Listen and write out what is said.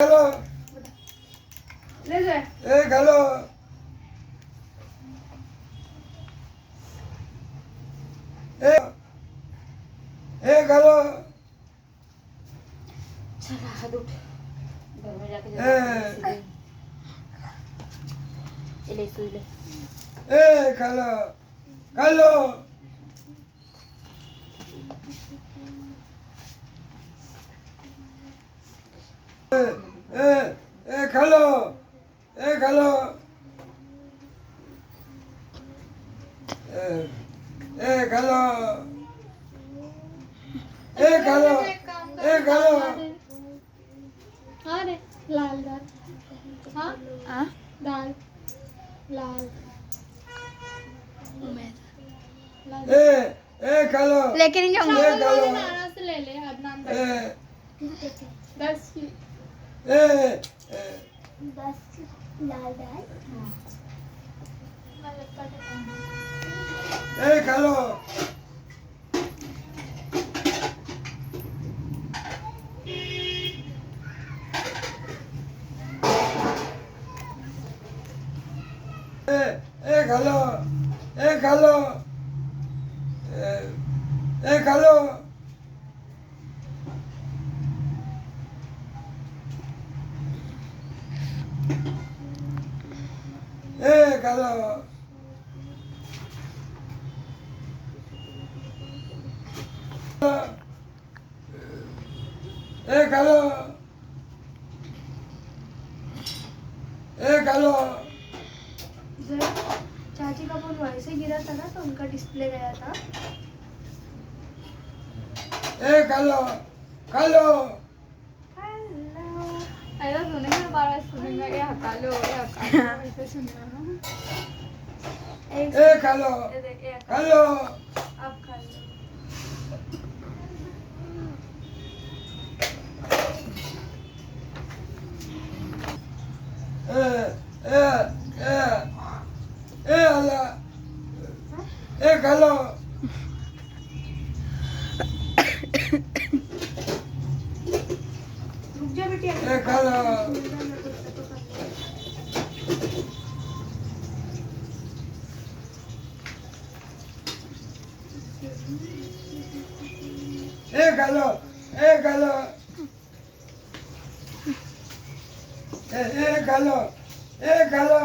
घालो ले जा ए घालो ए ए घालो चला हाथ उठ घर में जाके ए ले सुई ले ए घालो घालो ए घालो ए घालो ए घालो ए घालो ए घालो हाँ रे लाल दाल हाँ दाल लाल ए घालो लेके नहीं जाऊंगा ए घालो नाना से ले ले अदनान भाई ए 10 की ए 10 लाल दाल ए घालो ए घालो ए घालो ए घालो ए घालो ए घालो ए घालो जरा चाची का फोन वैसे गिरा था ना तो उनका डिस्प्ले गया था ए घालो घालो ऐसा सुनेंगे ना बार बार सुनेंगे ये हटा लो ऐसे सुनेगा ए घालो घालो आप खा लो ए आला ए घालो रुक जा बेटी ए घालो ए घालो ए घालो ए घालो ए घालो